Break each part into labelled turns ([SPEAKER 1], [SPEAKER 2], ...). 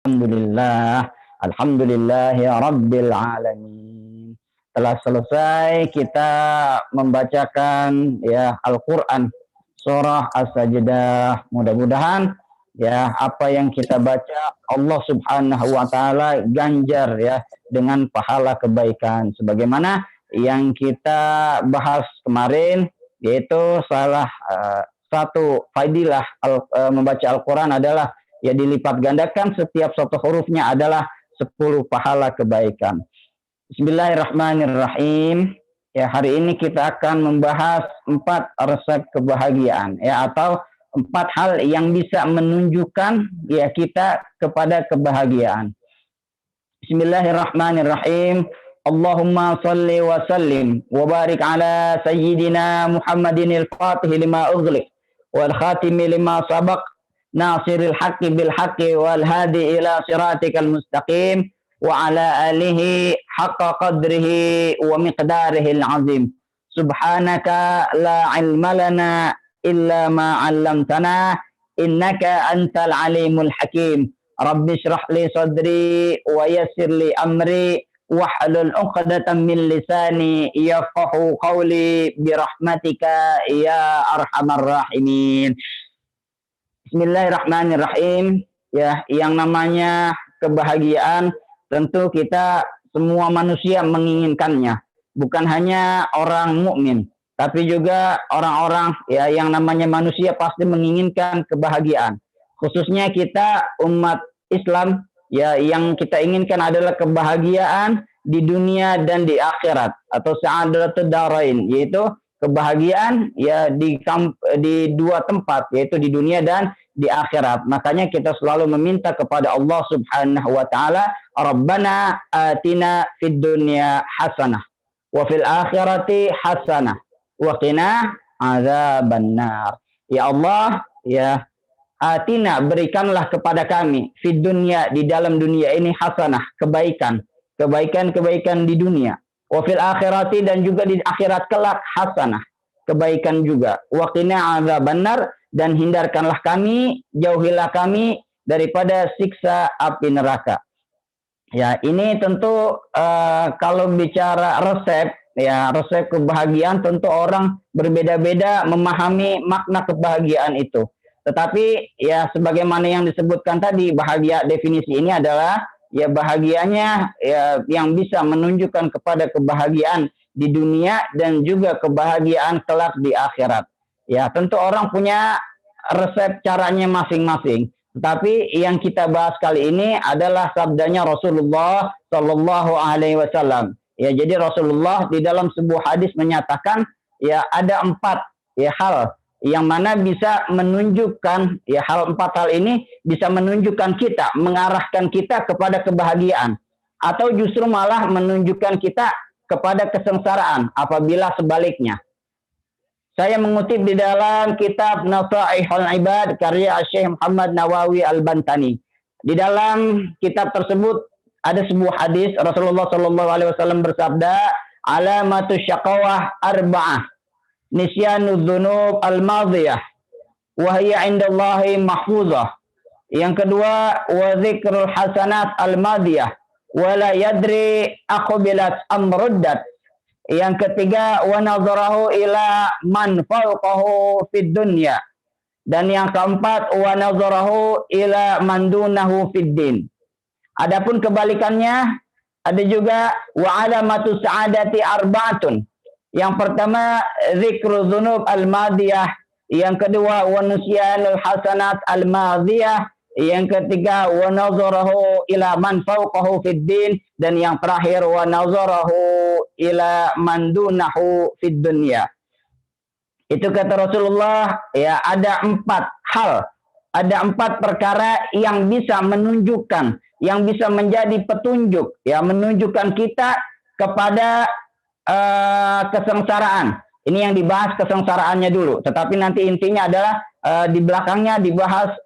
[SPEAKER 1] Alhamdulillah, alhamdulillahi rabbil alamin. Telah selesai kita membacakan ya Al-Qur'an surah As-Sajdah. Mudah-mudahan ya apa yang kita baca Allah Subhanahu wa taala ganjar ya dengan pahala kebaikan sebagaimana yang kita bahas kemarin, yaitu satu fadilah membaca Al-Qur'an adalah ya dilipat gandakan setiap satu hurufnya adalah 10 pahala kebaikan. Bismillahirrahmanirrahim. Ya, hari ini kita akan membahas 4 resep kebahagiaan ya, atau 4 hal yang bisa menunjukkan ya kita kepada kebahagiaan. Bismillahirrahmanirrahim. Allahumma salli wa sallim wa barik ala sayyidina Muhammadin al-Fatih lima ughliq wal khatimi lima sabaq nasiril haqqi bil haqqi wal hadi ila siratikal mustaqim wa ala alihi haqqa qadrihi wa miqdarihil azim. Subhanaka la ilma lana illa ma 'allamtana innaka antal alimul hakim. Rabbi shrah li sadri wa yassir li amri wahlul 'uqdatam min lisani yafqahu qawli birahmatika ya arhamar rahimin. Bismillahirrahmanirrahim. Ya, yang namanya kebahagiaan tentu kita semua manusia menginginkannya. Bukan hanya orang mukmin, tapi juga orang-orang ya yang namanya manusia pasti menginginkan kebahagiaan. Khususnya kita umat Islam ya, yang kita inginkan adalah kebahagiaan di dunia dan di akhirat atau sa'adatud darain, yaitu kebahagiaan ya di dua tempat, yaitu di dunia dan di akhirat. Makanya kita selalu meminta kepada Allah Subhanahu wa taala, Rabbana atina fid dunya hasanah wa fil akhirati hasanah wa qina adzabannar. Ya Allah, ya atina, berikanlah kepada kami fid dunya, di dalam dunia ini, hasanah, kebaikan di dunia, wa fil akhirati, dan juga di akhirat kelak, hasanah, kebaikan juga, wa qina adzabannar, dan hindarkanlah kami, jauhilah kami daripada siksa api neraka. Ya, ini tentu kalau bicara resep ya, resep kebahagiaan, tentu orang berbeda-beda memahami makna kebahagiaan itu. Tetapi ya sebagaimana yang disebutkan tadi, bahagia definisi ini adalah ya bahagianya ya yang bisa menunjukkan kepada kebahagiaan di dunia dan juga kebahagiaan kelak di akhirat. Ya, tentu orang punya resep caranya masing-masing. Tetapi yang kita bahas kali ini adalah sabdanya Rasulullah Shallallahu Alaihi Wasallam. Ya, jadi Rasulullah di dalam sebuah hadis menyatakan ya ada 4 ya hal yang mana bisa menunjukkan ya 4 hal ini bisa menunjukkan kita, mengarahkan kita kepada kebahagiaan, atau justru malah menunjukkan kita kepada kesengsaraan apabila sebaliknya. Saya mengutip di dalam kitab Nasaihul Ibad karya Syekh Muhammad Nawawi Al-Bantani. Di dalam kitab tersebut ada sebuah hadis Rasulullah Shallallahu Alaihi Wasallam bersabda, alamatu syaqawah arba'ah, nisyanu dzunub al-madhiyah wa hiya 'indallahi mahfuzah. Yang kedua, wa dzikrul hasanat al-madhiyah wa la yadri aqbilat am ruddat. Yang ketiga, wa nazarahu ila man fawqahu fid dunya. Dan yang keempat, wa nazarahu ila man dunahu fid din. Adapun kebalikannya ada juga wa alamatu sa'adati arba'atun. Yang pertama, zikru dzunub al-madiyah. Yang kedua, wa nusyanul hasanat al-madiyah. Yang ketiga, wa nazarahu ila man fawqahu fid din. Dan yang terakhir, wa nazarahu ila man dunahu fid dunya. Itu kata Rasulullah, ya ada 4 hal. Ada 4 perkara yang bisa menunjukkan, yang bisa menjadi petunjuk, ya menunjukkan kita kepada kesengsaraan. Ini yang dibahas kesengsaraannya dulu, tetapi nanti intinya adalah di belakangnya dibahas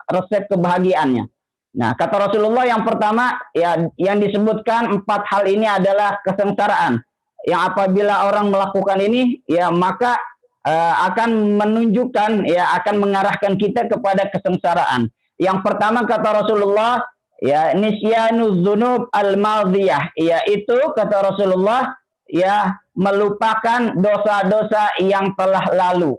[SPEAKER 1] resep kebahagiaannya. Nah, kata Rasulullah yang pertama ya yang disebutkan 4 hal ini adalah kesengsaraan. Yang apabila orang melakukan ini ya maka akan menunjukkan ya akan mengarahkan kita kepada kesengsaraan. Yang pertama kata Rasulullah ya nisyanuz dzunub al-madhiyah, yaitu kata Rasulullah ya melupakan dosa-dosa yang telah lalu.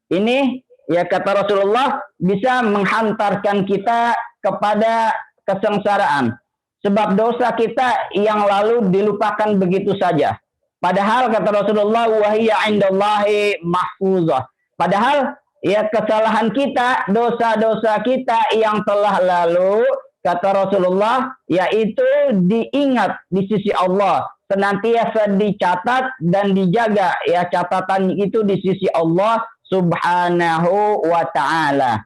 [SPEAKER 1] Ini ya kata Rasulullah bisa menghantarkan kita kepada kesengsaraan. Sebab dosa kita yang lalu dilupakan begitu saja. Padahal kata Rasulullah wahiyya indallahi mahfuzah. Padahal ya kesalahan kita, dosa-dosa kita yang telah lalu kata Rasulullah yaitu diingat di sisi Allah, senantiasa dicatat dan dijaga ya catatan itu di sisi Allah Subhanahu wa ta'ala.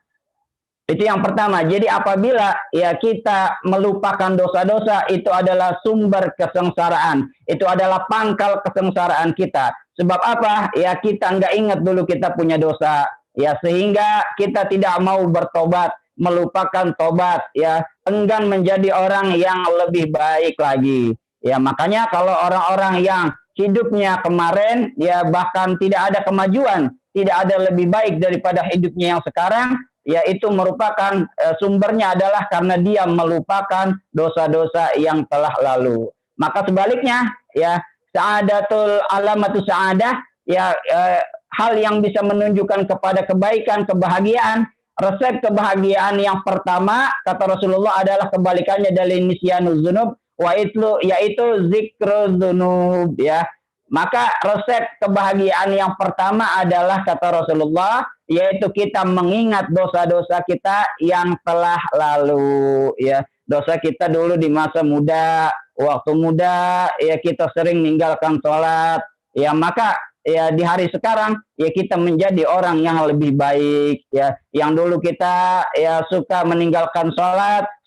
[SPEAKER 1] Itu yang pertama. Jadi apabila ya kita melupakan dosa-dosa, itu adalah sumber kesengsaraan. Itu adalah pangkal kesengsaraan kita. Sebab apa? Ya kita nggak ingat dulu kita punya dosa. Ya sehingga kita tidak mau bertobat, melupakan tobat. Ya enggan menjadi orang yang lebih baik lagi. Ya makanya kalau orang-orang yang hidupnya kemarin ya bahkan tidak ada kemajuan, tidak ada lebih baik daripada hidupnya yang sekarang, yaitu merupakan sumbernya adalah karena dia melupakan dosa-dosa yang telah lalu. Maka sebaliknya ya sa'adatul alamatu sa'adah ya hal yang bisa menunjukkan kepada kebaikan, kebahagiaan, resep kebahagiaan yang pertama kata Rasulullah adalah kebalikannya dari nisyanuz dzunub yaitu zikruz dzunub ya. Maka resep kebahagiaan yang pertama adalah kata Rasulullah yaitu kita mengingat dosa-dosa kita yang telah lalu ya. Dosa kita dulu di masa muda, waktu muda ya kita sering meninggalkan sholat ya, maka ya di hari sekarang ya kita menjadi orang yang lebih baik ya. Yang dulu kita ya suka meninggalkan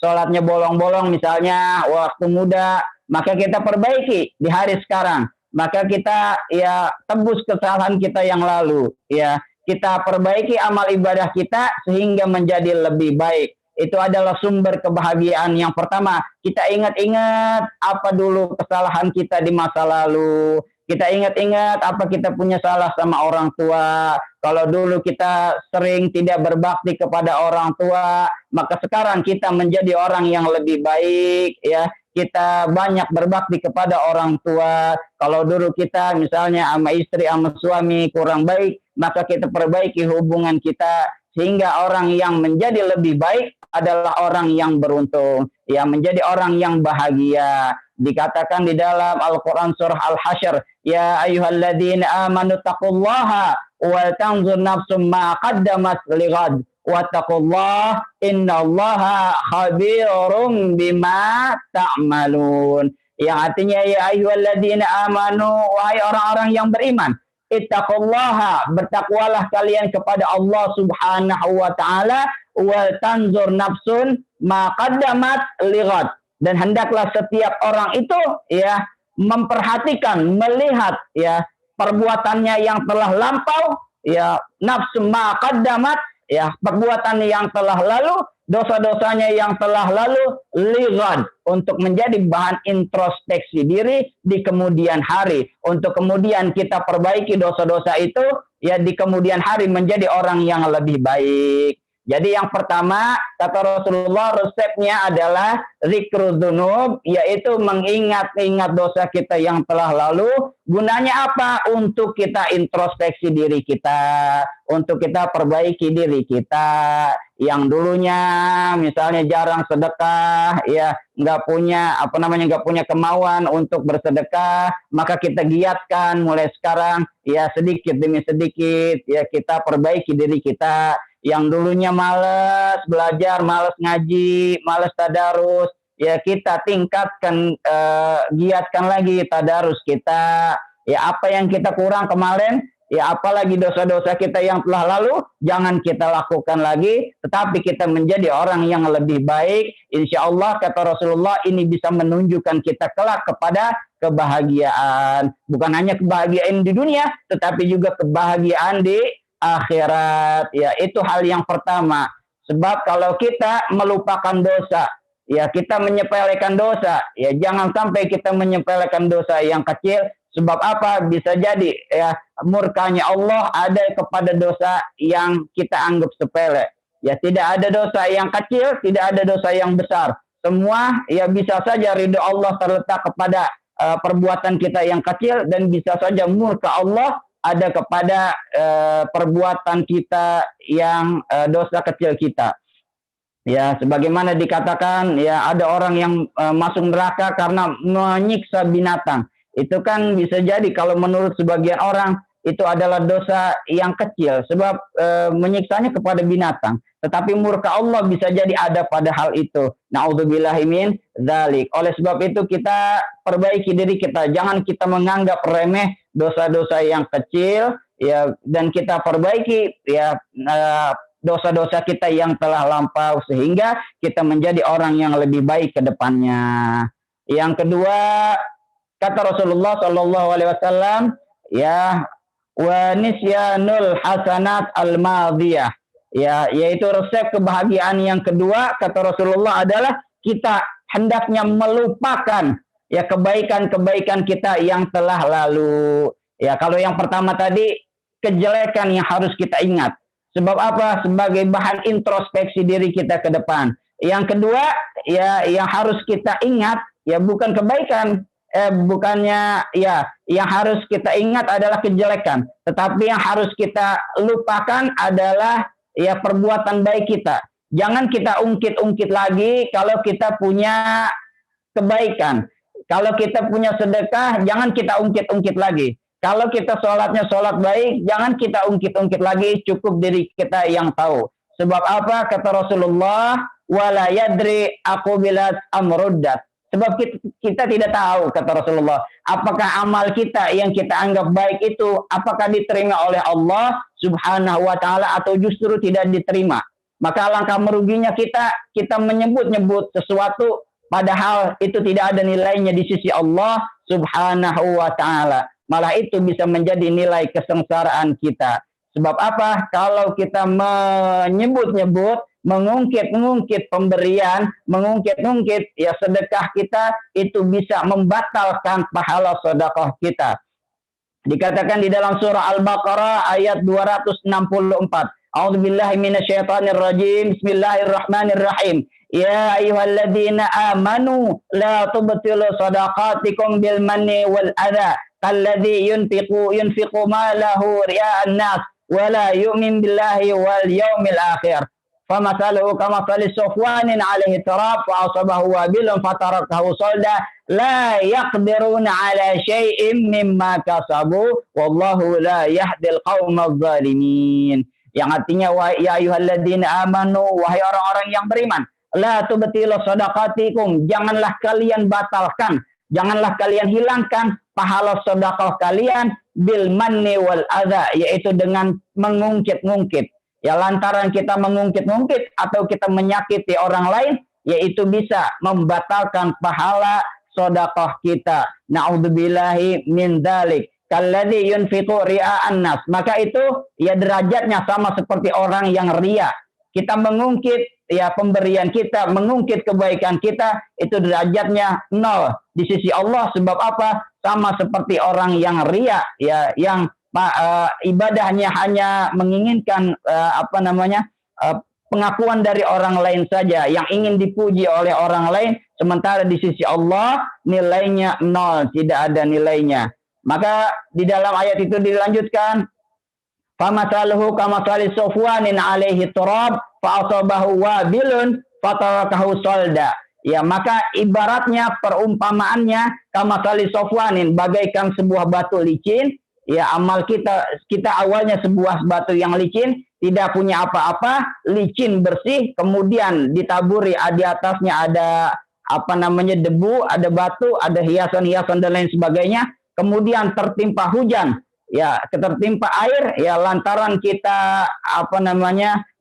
[SPEAKER 1] sholatnya bolong-bolong misalnya waktu muda, maka kita perbaiki di hari sekarang. Maka kita ya tebus kesalahan kita yang lalu ya, kita perbaiki amal ibadah kita sehingga menjadi lebih baik. Itu adalah sumber kebahagiaan yang pertama. Kita ingat-ingat apa dulu kesalahan kita di masa lalu. Kita ingat-ingat apa kita punya salah sama orang tua. Kalau dulu kita sering tidak berbakti kepada orang tua, maka sekarang kita menjadi orang yang lebih baik ya. Kita banyak berbakti kepada orang tua. Kalau dulu kita misalnya sama istri, sama suami kurang baik, maka kita perbaiki hubungan kita sehingga orang yang menjadi lebih baik adalah orang yang beruntung, yang menjadi orang yang bahagia. Dikatakan di dalam Al-Quran surah Al-Hasyr, ya ayyuhalladzina amanu taqullaha wal tanzur nafsum ma qaddamat lighad wattaqullah innallaha khabirum bima ta'malun. Yang artinya ya ayyuhalladzina amanu, wahai orang-orang yang beriman, ittaqullaha, bertakwalah kalian kepada Allah Subhanahu wa taala, wal tanzur nafsun ma qaddamat lighad, dan hendaklah setiap orang itu ya memperhatikan, melihat ya perbuatannya yang telah lampau ya, nafsu ma qaddamat ya perbuatan yang telah lalu, dosa-dosanya yang telah lalu, lighad, untuk menjadi bahan introspeksi diri di kemudian hari, untuk kemudian kita perbaiki dosa-dosa itu ya di kemudian hari menjadi orang yang lebih baik. Jadi yang pertama kata Rasulullah resepnya adalah zikruz dzunub, yaitu mengingat-ingat dosa kita yang telah lalu. Gunanya apa? Untuk kita introspeksi diri kita, untuk kita perbaiki diri kita. Yang dulunya misalnya jarang sedekah, ya nggak punya kemauan untuk bersedekah, maka kita giatkan mulai sekarang, ya sedikit demi sedikit, ya kita perbaiki diri kita. Yang dulunya malas belajar, malas ngaji, malas tadarus, ya kita tingkatkan, giatkan lagi tadarus kita. Ya apa yang kita kurang kemarin, ya apalagi dosa-dosa kita yang telah lalu, jangan kita lakukan lagi, tetapi kita menjadi orang yang lebih baik. Insya Allah kata Rasulullah ini bisa menunjukkan kita kelak kepada kebahagiaan. Bukan hanya kebahagiaan di dunia, tetapi juga kebahagiaan di akhirat. Ya itu hal yang pertama. Sebab kalau kita melupakan dosa, ya kita menyepelekan dosa, ya jangan sampai kita menyepelekan dosa yang kecil. Sebab apa? Bisa jadi ya murkanya Allah ada kepada dosa yang kita anggap sepele. Ya tidak ada dosa yang kecil, tidak ada dosa yang besar. semua ya bisa saja ridho Allah terletak kepada perbuatan kita yang kecil, dan bisa saja murka Allah ada kepada perbuatan kita yang dosa kecil kita. Ya, sebagaimana dikatakan ya ada orang yang masuk neraka karena menyiksa binatang. Itu kan bisa jadi kalau menurut sebagian orang itu adalah dosa yang kecil sebab menyiksanya kepada binatang. Tetapi murka Allah bisa jadi ada pada hal itu. Nauzubillahi min dzalik. Oleh sebab itu kita perbaiki diri kita. Jangan kita menganggap remeh dosa-dosa yang kecil ya, dan kita perbaiki ya dosa-dosa kita yang telah lampau sehingga kita menjadi orang yang lebih baik ke depannya. Yang kedua, kata Rasulullah Shallallahu Alaihi Wasallam, ya, wa nisyanul hasanat al-madiyah, ya, yaitu resep kebahagiaan yang kedua kata Rasulullah adalah kita hendaknya melupakan ya kebaikan-kebaikan kita yang telah lalu. Ya, kalau yang pertama tadi kejelekan yang harus kita ingat. Sebab apa? Sebagai bahan introspeksi diri kita ke depan. Yang kedua, ya yang harus kita ingat ya bukan kebaikan, bukannya ya yang harus kita ingat adalah kejelekan, tetapi yang harus kita lupakan adalah ya perbuatan baik kita. Jangan kita ungkit-ungkit lagi kalau kita punya kebaikan. Kalau kita punya sedekah, jangan kita ungkit-ungkit lagi. Kalau kita sholatnya sholat baik, jangan kita ungkit-ungkit lagi, cukup diri kita yang tahu. Sebab apa? Kata Rasulullah, wala yadri aku bilat amruddat. Sebab kita tidak tahu, kata Rasulullah, apakah amal kita yang kita anggap baik itu, apakah diterima oleh Allah subhanahu wa ta'ala atau justru tidak diterima. Maka alangkah meruginya kita menyebut-nyebut sesuatu, padahal itu tidak ada nilainya di sisi Allah subhanahu wa ta'ala. Malah itu bisa menjadi nilai kesengsaraan kita. Sebab apa? Kalau kita menyebut-nyebut, mengungkit-ungkit pemberian, mengungkit-ungkit ya sedekah kita, itu bisa membatalkan pahala sedekah kita. Dikatakan di dalam surah Al-Baqarah ayat 264. A'udzubillahi minasyaitonirrajim. Bismillahirrahmanirrahim. Ya ayyuhalladzina amanu la tubtilu shadaqatikum bil manni wal adha kalladzi yunfiqu malahu riya'an nas wa la yu'min billahi wal yawmil akhir. Famathaluhu kamathali safwanin 'alaihi turab fa'asabahu wabilun fatarakahu salda la yaqdiruna 'ala syai'in mimma kasabu wallahu la yahdil qaumadz zalimin. Yang artinya ya ayyuhalladzina amanu, wahai orang-orang yang beriman, la tubtilu shadaqatikum, janganlah kalian batalkan, janganlah kalian hilangkan pahala sedekah kalian bil manni wal adza, yaitu dengan mengungkit-ungkit. Ya, lantaran kita mengungkit-ungkit atau kita menyakiti orang lain, yaitu bisa membatalkan pahala sedekah kita. Na'udzubillahi min dzalik. Kalladzi yunfiqu ria'an nas. Maka itu ya derajatnya sama seperti orang yang ria. Kita mengungkit ya pemberian kita, mengungkit kebaikan kita, itu derajatnya nol di sisi Allah. Sebab apa? Sama seperti orang yang ria, ya, yang ibadahnya hanya menginginkan pengakuan dari orang lain saja, yang ingin dipuji oleh orang lain, sementara di sisi Allah nilainya nol, tidak ada nilainya. Maka di dalam ayat itu dilanjutkan, famathaluhu kamathali safwanin 'alaihi turab fa'asabahu wabilun fatarakahu salda. Ya, maka ibaratnya, perumpamaannya, kamathali safwanin, bagaikan sebuah batu licin. Ya, amal kita awalnya sebuah batu yang licin, tidak punya apa-apa, licin bersih, kemudian ditaburi di atasnya ada debu, ada batu, ada hiasan-hiasan dan lain sebagainya. Kemudian tertimpa hujan, ya, tertimpa air, ya, lantaran kita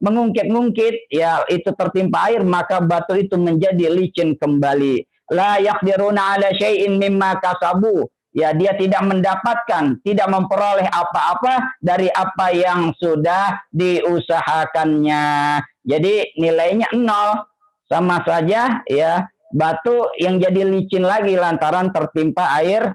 [SPEAKER 1] mengungkit-ungkit, ya, itu tertimpa air, maka batu itu menjadi licin kembali. La yaqdiruna 'ala syai'in mimma kasabu. Ya, dia tidak mendapatkan, tidak memperoleh apa-apa dari apa yang sudah diusahakannya. Jadi nilainya nol, sama saja ya batu yang jadi licin lagi lantaran tertimpa air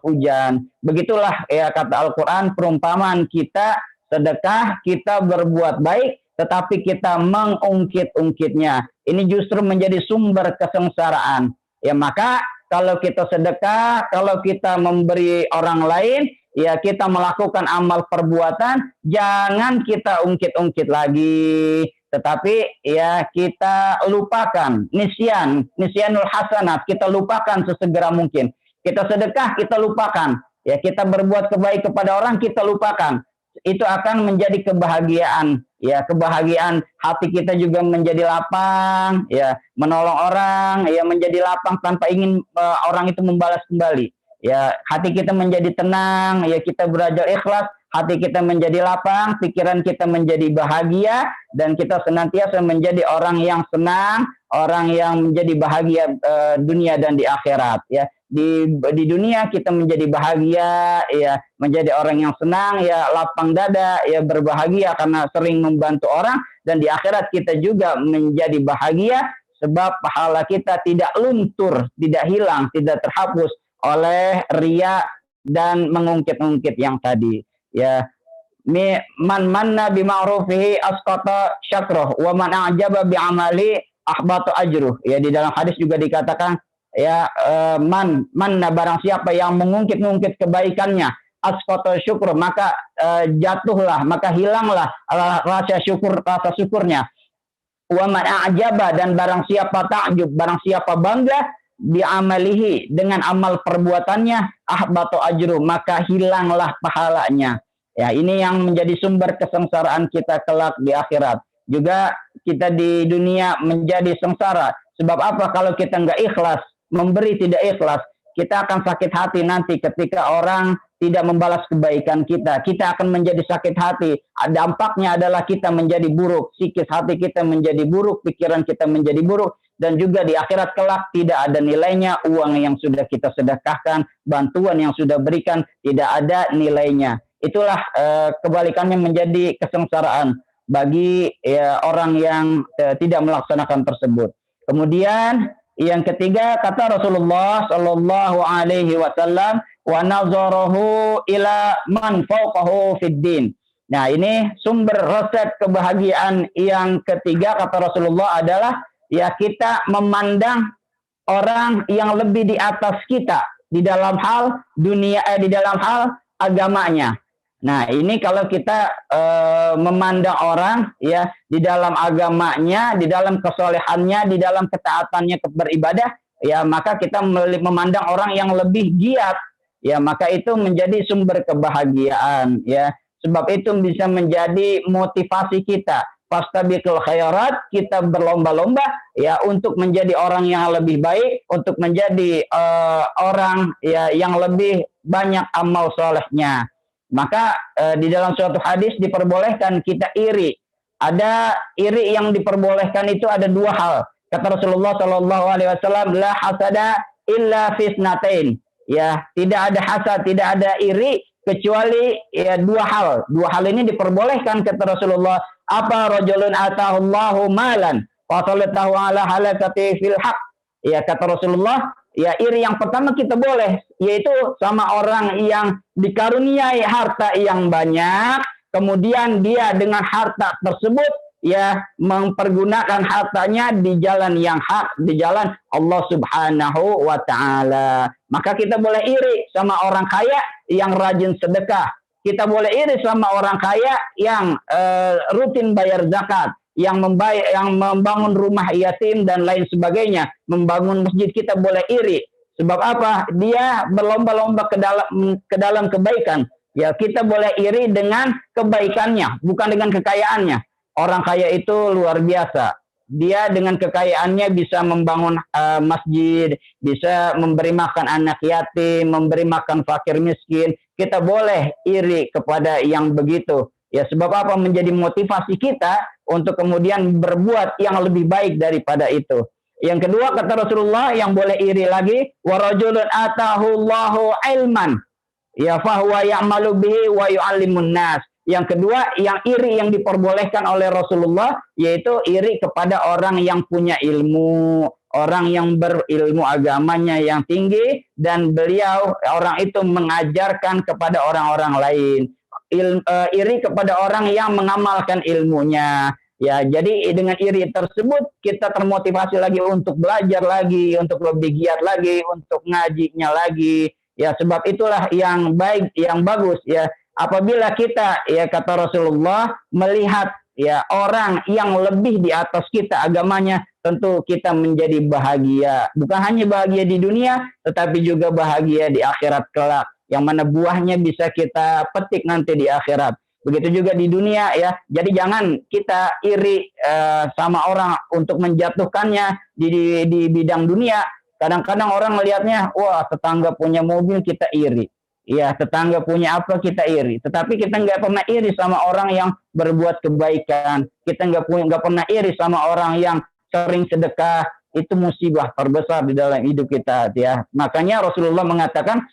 [SPEAKER 1] hujan. Begitulah ya kata Al-Quran perumpamaan kita sedekah, kita berbuat baik, tetapi kita mengungkit-ungkitnya. Ini justru menjadi sumber kesengsaraan. Ya, maka kalau kita sedekah, kalau kita memberi orang lain, ya kita melakukan amal perbuatan, jangan kita ungkit-ungkit lagi, tetapi ya kita lupakan, nisyanul hasanat, kita lupakan sesegera mungkin. Kita sedekah, kita lupakan. Ya, kita berbuat kebaik kepada orang, kita lupakan. Itu akan menjadi kebahagiaan. Ya, kebahagiaan hati kita juga menjadi lapang, ya, menolong orang, ya, menjadi lapang tanpa ingin orang itu membalas kembali. Ya, hati kita menjadi tenang, ya, kita belajar ikhlas, hati kita menjadi lapang, pikiran kita menjadi bahagia, dan kita senantiasa menjadi orang yang senang, orang yang menjadi bahagia dunia dan di akhirat. Ya, di dunia kita menjadi bahagia, ya, menjadi orang yang senang, ya, lapang dada, ya, berbahagia karena sering membantu orang, dan di akhirat kita juga menjadi bahagia sebab pahala kita tidak luntur, tidak hilang, tidak terhapus oleh riya dan mengungkit-ungkit yang tadi. Ya, man manna bima'rufihi asqata syakroh wa man a'jaba bi'amali ahbatu ajruh. Ya, di dalam hadis juga dikatakan, ya, manna barang siapa yang mengungkit-ungkit kebaikannya, asqata syukur, maka jatuhlah, maka hilanglah rasa syukurnya. Wa man a'jaba, dan barang siapa takjub, barang siapa bangga bi'amalihi, dengan amal perbuatannya, ahbatu ajruh, maka hilanglah pahalanya. Ya, ini yang menjadi sumber kesengsaraan kita kelak di akhirat. Juga kita di dunia menjadi sengsara. Sebab apa? Kalau kita nggak ikhlas, memberi tidak ikhlas, kita akan sakit hati nanti ketika orang tidak membalas kebaikan kita. Kita akan menjadi sakit hati. Dampaknya adalah kita menjadi buruk. Psikis hati kita menjadi buruk, pikiran kita menjadi buruk. Dan juga di akhirat kelak tidak ada nilainya uang yang sudah kita sedekahkan, bantuan yang sudah berikan, tidak ada nilainya. Itulah kebalikannya menjadi kesengsaraan bagi orang yang tidak melaksanakan tersebut. Kemudian yang ketiga, kata Rasulullah Shallallahu Alaihi Wasallam, wa nazarahu ila man fawqahu fid din. Nah, ini sumber resep kebahagiaan yang ketiga kata Rasulullah adalah, ya, kita memandang orang yang lebih di atas kita di dalam hal dunia, di dalam hal agamanya. Nah, ini kalau kita memandang orang, ya, di dalam agamanya, di dalam kesolehannya, di dalam ketaatannya beribadah, ya, maka kita memandang orang yang lebih giat, ya, maka itu menjadi sumber kebahagiaan, ya. Sebab itu bisa menjadi motivasi kita. Fastabiqul khairat, kita berlomba-lomba, ya, untuk menjadi orang yang lebih baik, untuk menjadi orang, ya, yang lebih banyak amal solehnya. Maka di dalam suatu hadis diperbolehkan kita iri. Ada iri yang diperbolehkan itu ada dua hal. Kata Rasulullah Shallallahu Alaihi Wasallam, la hasada illa fisnatain. Ya, tidak ada hasad, tidak ada iri kecuali, ya, dua hal. Dua hal ini diperbolehkan kata Rasulullah. Apa? Rajulun atahullahu malan wa salatahu ala halakati fil haq. Ya, kata Rasulullah, ya, iri yang pertama kita boleh, yaitu sama orang yang dikaruniai harta yang banyak, kemudian dia dengan harta tersebut, ya, mempergunakan hartanya di jalan yang hak, di jalan Allah Subhanahu wa Ta'ala. Maka kita boleh iri sama orang kaya yang rajin sedekah. Kita boleh iri sama orang kaya yang rutin bayar zakat, yang membangun rumah yatim dan lain sebagainya, membangun masjid. Kita boleh iri. Sebab apa? Dia berlomba-lomba ke dalam kebaikan. Ya, kita boleh iri dengan kebaikannya, bukan dengan kekayaannya. Orang kaya itu luar biasa. Dia dengan kekayaannya bisa membangun masjid, bisa memberi makan anak yatim, memberi makan fakir miskin. Kita boleh iri kepada yang begitu. Ya, sebab apa? Menjadi motivasi kita untuk kemudian berbuat yang lebih baik daripada itu. Yang kedua, kata Rasulullah, yang boleh iri lagi, wa rajulun atahullahu ilman, ya, fahuwa ya'malu bihi wa yu'allimun nas. Yang kedua, yang iri yang diperbolehkan oleh Rasulullah, yaitu iri kepada orang yang punya ilmu, orang yang berilmu agamanya yang tinggi, dan beliau, orang itu mengajarkan kepada orang-orang lain. Iri kepada orang yang mengamalkan ilmunya. Ya, jadi dengan iri tersebut kita termotivasi lagi untuk belajar lagi, untuk lebih giat lagi, untuk ngajinya lagi. Ya, sebab itulah yang baik, yang bagus ya. Apabila kita ya kata Rasulullah melihat ya orang yang lebih di atas kita agamanya, tentu kita menjadi bahagia. Bukan hanya bahagia di dunia, tetapi juga bahagia di akhirat kelak. Yang mana buahnya bisa kita petik nanti di akhirat. Begitu juga di dunia ya. Jadi jangan kita iri sama orang untuk menjatuhkannya di bidang dunia. Kadang-kadang orang melihatnya, wah tetangga punya mobil kita iri. Iya, tetangga punya apa kita iri. Tetapi kita nggak pernah iri sama orang yang berbuat kebaikan. Kita nggak pernah iri sama orang yang sering sedekah. Itu musibah terbesar di dalam hidup kita ya. Makanya Rasulullah mengatakan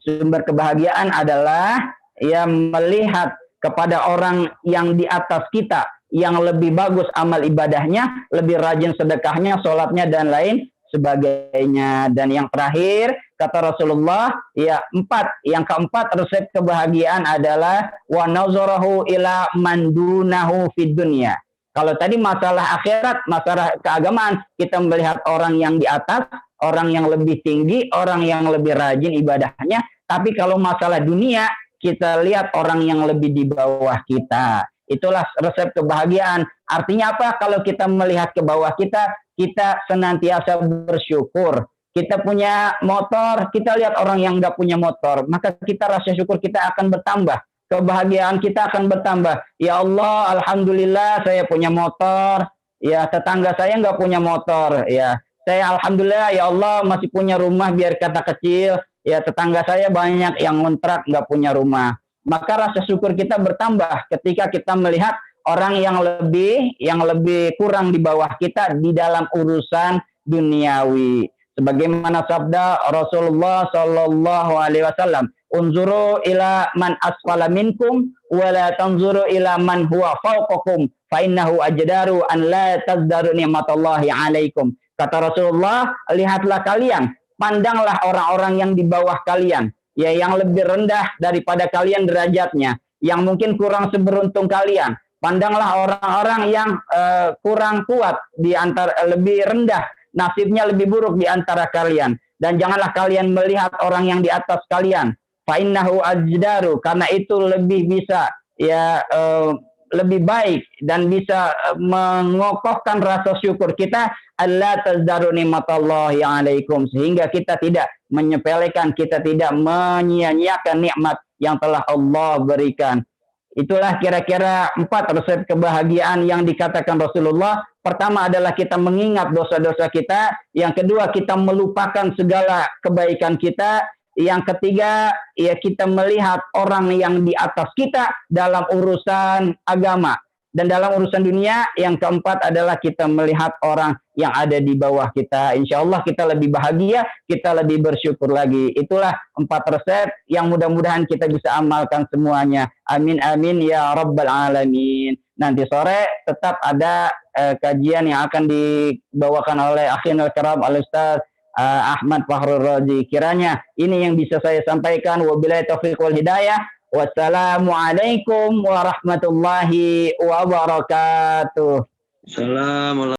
[SPEAKER 1] sumber kebahagiaan adalah ya melihat kepada orang yang di atas kita yang lebih bagus amal ibadahnya, lebih rajin sedekahnya, sholatnya dan lain sebagainya. Dan yang terakhir kata Rasulullah ya yang keempat resep kebahagiaan adalah wa nazarahu ila mandunahu fid dunya. Kalau tadi masalah akhirat, masalah keagamaan, kita melihat orang yang di atas, orang yang lebih tinggi, orang yang lebih rajin ibadahnya. Tapi kalau masalah dunia, kita lihat orang yang lebih di bawah kita. Itulah resep kebahagiaan. Artinya apa? Kalau kita melihat ke bawah kita, kita senantiasa bersyukur. Kita punya motor, kita lihat orang yang nggak punya motor, maka kita rasa syukur kita akan bertambah. Kebahagiaan kita akan bertambah. Ya Allah, alhamdulillah saya punya motor. Ya, tetangga saya nggak punya motor. Ya, saya alhamdulillah ya Allah masih punya rumah biar kata kecil. Ya, tetangga saya banyak yang ngontrak nggak punya rumah. Maka rasa syukur kita bertambah ketika kita melihat orang yang lebih kurang di bawah kita di dalam urusan duniawi. Sebagaimana sabda Rasulullah Shallallahu Alaihi Wasallam, unzuru ila man asfala minkum, wala tanzuru ila man huwa fawqakum, fa innahu ajdaru an la tazdaru ni'matallahi alaikum. Kata Rasulullah, lihatlah kalian, pandanglah orang-orang yang di bawah kalian, ya yang lebih rendah daripada kalian derajatnya, yang mungkin kurang seberuntung kalian. Pandanglah orang-orang yang kurang kuat di antara lebih rendah, nasibnya lebih buruk di antara kalian. Dan janganlah kalian melihat orang yang di atas kalian. Fa'innahu ajdaru, karena itu lebih bisa ya lebih baik dan bisa mengokohkan rasa syukur kita. Allah tazdaru nikmatallahi alaikum, sehingga kita tidak menyepelekan, kita tidak menyia-nyiakan nikmat yang telah Allah berikan. Itulah kira-kira 4 resep kebahagiaan yang dikatakan Rasulullah. Pertama adalah kita mengingat dosa-dosa kita. Yang kedua, kita melupakan segala kebaikan kita. Yang ketiga, ya kita melihat orang yang di atas kita dalam urusan agama. Dan dalam urusan dunia, yang keempat adalah kita melihat orang yang ada di bawah kita. Insya Allah kita lebih bahagia, kita lebih bersyukur lagi. Itulah 4 resep yang mudah-mudahan kita bisa amalkan semuanya. Amin, amin, ya Rabbal Alamin. Nanti sore tetap ada kajian yang akan dibawakan oleh Akhinul Kiram Al-Ustaz Ahmad Fahrul Razi. Kiranya ini yang bisa saya sampaikan. Wabillahi taufiq wal hidayah. Wassalamualaikum warahmatullahi wabarakatuh.
[SPEAKER 2] Assalamualaikum.